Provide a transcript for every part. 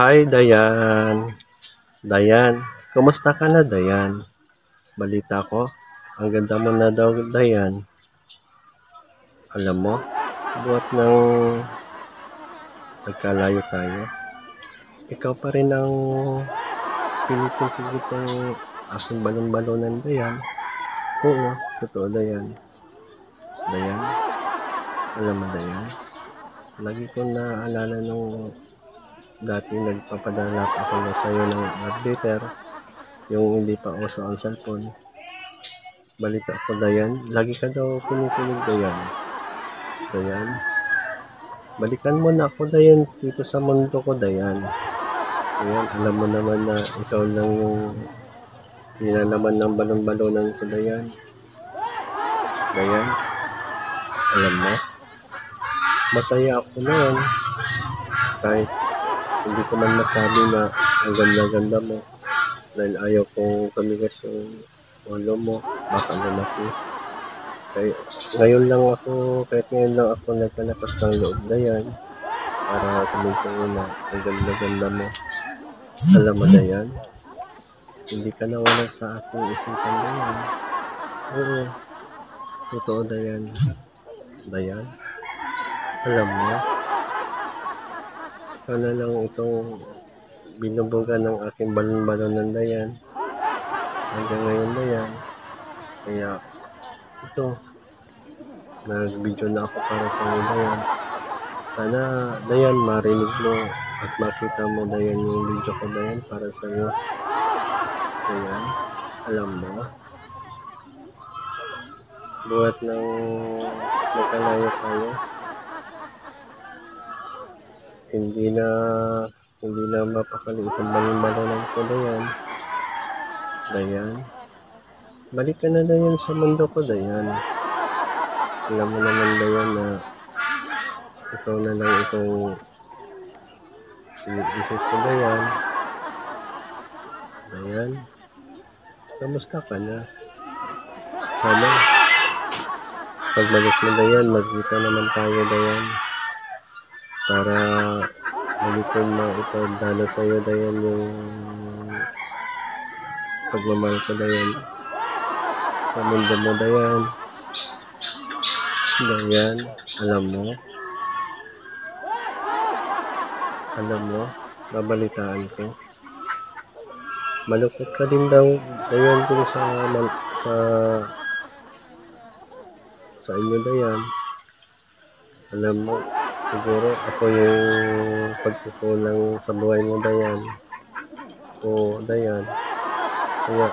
Hi, Dayan. Dayan, kumusta ka na, Dayan? Balita ko, ang ganda mo na daw, Dayan. Alam mo, buhat ng nagkalayo tayo, ikaw pa rin ang pinipilit ng aking balon-balonan, Dayan. Oo, totoo, Dayan. Dayan, alam mo, Dayan, lagi ko naaalala nung dati nagpapadala pa ako na sa'yo ng love letter, yung hindi pa uso ang cellphone. Balita ko, Dayan, lagi ka daw kinikilig, Dayan. Dayan, balikan mo na ako, Dayan, dito sa mundo ko, Dayan. Dayan, alam mo naman na ikaw lang yung nilalaman ng balon-balonan ko, Dayan. Dayan, alam mo, masaya ako noon. Kahit hindi ko man masabi na ang ganda-ganda mo. Dahil ayaw kong tumigas yung ulo mo, baka lumaki. Kahit ngayon lang ako nagkalakas ng loob, Dayan. Para sabihin sa'yo na ang ganda-ganda mo. Alam mo, Dayan, hindi ka nawala sa aking isipan, Dayan. Oo, totoo, Dayan. Dayan, alam mo, ikaw na lang itong binubugan ng aking balon-balonan, Dayan. Hanggang ngayon, Dayan. Kaya, ito, nag-video na ako para sa iyo, Dayan. Sana, Dayan, marinig mo at makita mo, Dayan, yung video ko, Dayan, para sa iyo. Dayan, alam mo, buhat ng magkalayo tayo, hindi na mapakaliit ang balon-balonan ko, Dayan. Dayan, balik ka na, Dayan, sa mundo ko, Dayan. Alam mo naman, Dayan, na ikaw na lang itong iniisip ko, Dayan. Dayan, kamusta ka na? Sana, pagbalik mo, Dayan, magkita naman tayo, Dayan. Para muli kong maipagdala sa'yo, Dayan, yung pagmamahal ko, Dayan. Sa mundo mo, Dayan. Dayan, alam mo, babalitaan ko. Malupit ka din daw, Dayan, din sa inyo, Dayan. Alam mo, siguro ako yung pagkukulang sa buhay mo, Dayan. Oo, Dayan. Kaya,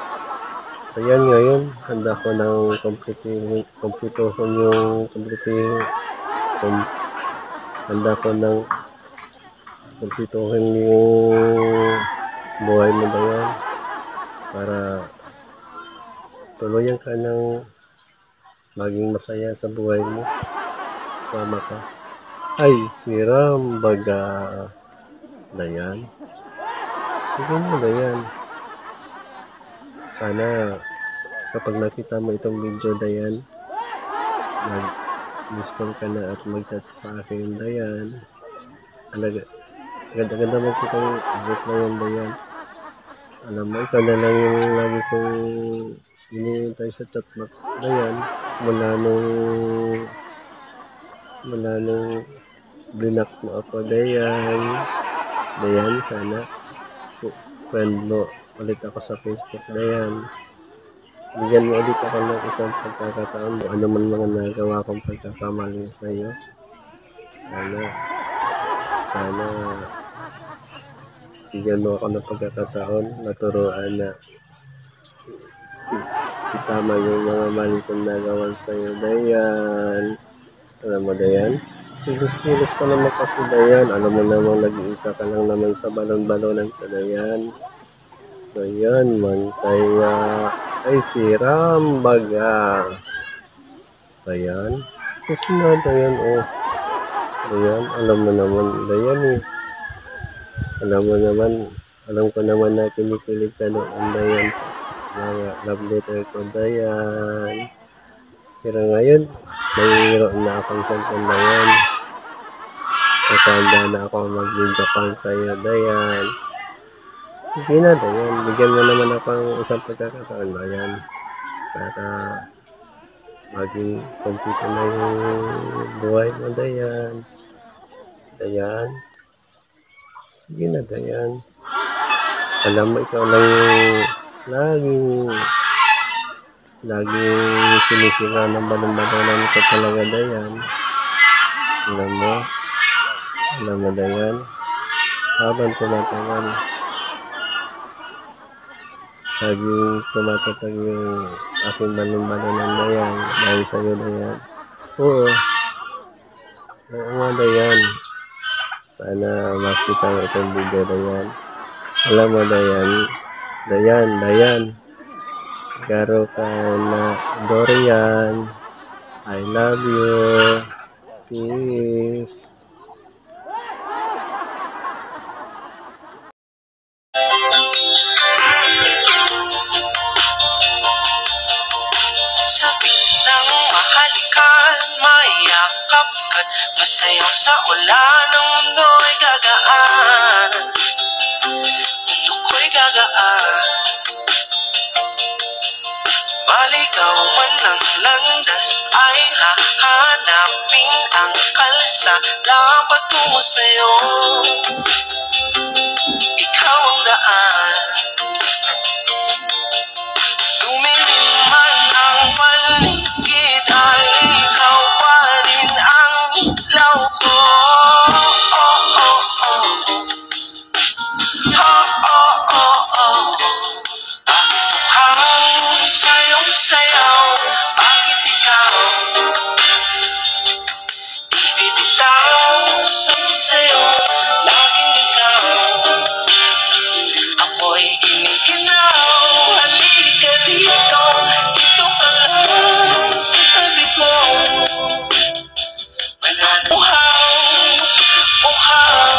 Dayan, ngayon, handa ko ng kumpletuhin yung buhay mo, Dayan. Para tuluyan ka ng maging masaya sa buhay mo. Sama ka. Ay, siram baga, Dayan. Sige mo, Dayan. Sana kapag nakita mo itong video, Dayan, mag-miss call ka na at mag-chat sa akin, Dayan. Ganda-ganda mo kitang abot na yan, Dayan. Alam mo, ikaw na lang yung lagi kong hinihintay sa chatbox, Dayan. Mula nung blinak mo ako, Dayan. Dayan, sana friend mo ulit ako sa Facebook, Dayan. Bigyan mo ulit ako ng isang pagkakataon mo. Ano man mga nagawa kong pagkakamali sa iyo. Sana bigyan mo ako ng pagkakataon, maturuan na itama yung mga mali kong nagawa sa iyo, Dayan. Alam mo, Dayan, silos pa naman kasi, Dayan. Alam mo namang nag-iisa ka lang naman sa balon-balonan ka, Dayan. Dayan, man kaya ay siram baga. Dayan, kasi na, Dayan, oh. Dayan, alam mo naman, Dayan, eh. Alam ko naman na kinikilig ka noon, Dayan. Mga love letter ko, Dayan. Pero ngayon, mayroon na akong cellphone, Dayan. Nakahanda na ako mag-video call sa'yo, Dayan. Sige na, Dayan. Bigyan mo naman ako ng isang pagkakataon, Dayan. Para maging kumpito na yung buhay mo, Dayan. Dayan. Sige na, Dayan. Alam mo, ikaw lang yung laging sinisira ng balon-balonan ko talaga, Dayan. Alam mo, Dayan. Habang tumatagal, laging tumatatag yung aking balon-balonan, Dayan. Dahil sa'yo, Dayan. Oo nga, Dayan. Sana makita mo itong video, Dayan. Alam mo, Dayan. Garo ka na, Dorian. I love you. Peace. Sabi ng mahalikan, mayakap ka't masayaw sa ulan. Ang mundo ay gagaan, mundo ko'y gagaan. Maligaw man ang landas ay hahanapin ang kalsada patungo sa'yo. Ikaw ang daan. Lumilim man ang paligid ay ikaw pa rin ang ilaw ko. Ang sayong sayaw, bakit ikaw di bibitaw? Sayo, laging ikaw. Ako'y giniginaw, halika dito, dito ka lang sa tabi ko. Mananahaw, uhaw.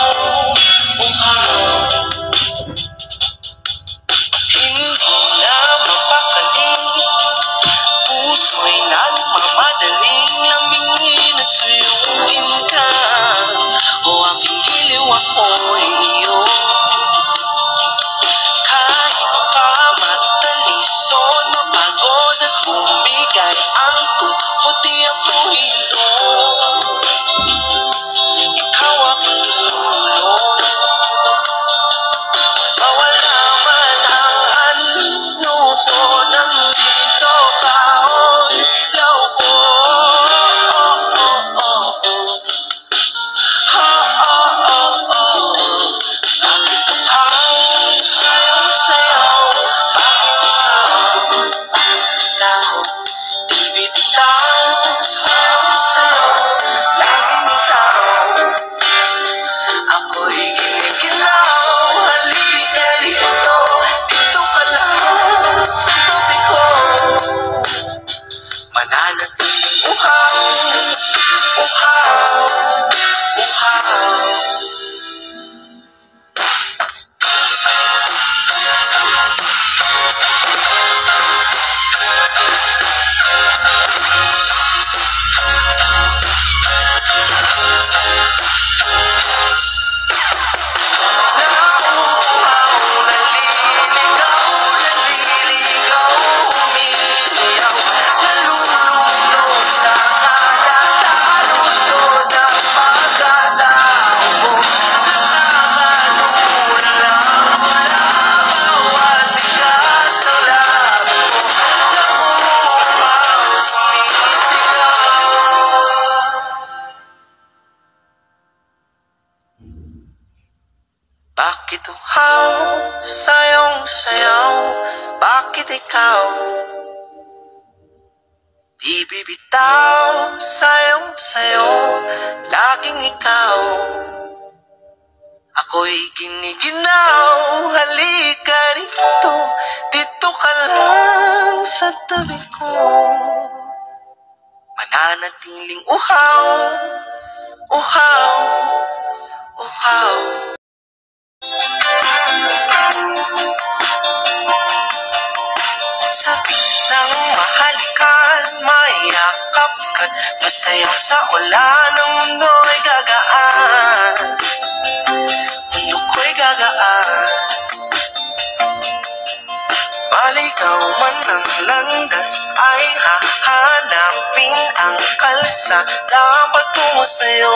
Hindi na mapakaling, puso'y nagmamadaling lamingin at suyuin ka. O aking giliw, ako'y iyo. Kahit pa matalisod, mapagod at bumigay ang tuhod, di ako ito. Ikaw aking tulong. Mawala man ang anyo ko, nandito ka, o ilaw ko. Bakit ang sayong sayaw? Bakit ikaw di bibitaw? Sayong sayaw, laging ikaw. Ako'y giniginaw, halika rito, dito ka lang sa tabi ko. Mananatiling uhaw. Bakit uhaw, sayong sayaw? Bakit ikaw di bibitaw? Sayong sayo, laging ikaw. Ako'y giniginaw, halika rito, dito ka lang sa tabi ko. Mananatiling uhaw. Sabi ng mahalikan, mayakap ka't masayaw sa ulan. Ang mundo ay gagaan, Maligaw man ang landas ay hahanapin ang kalsada patungo sa'yo.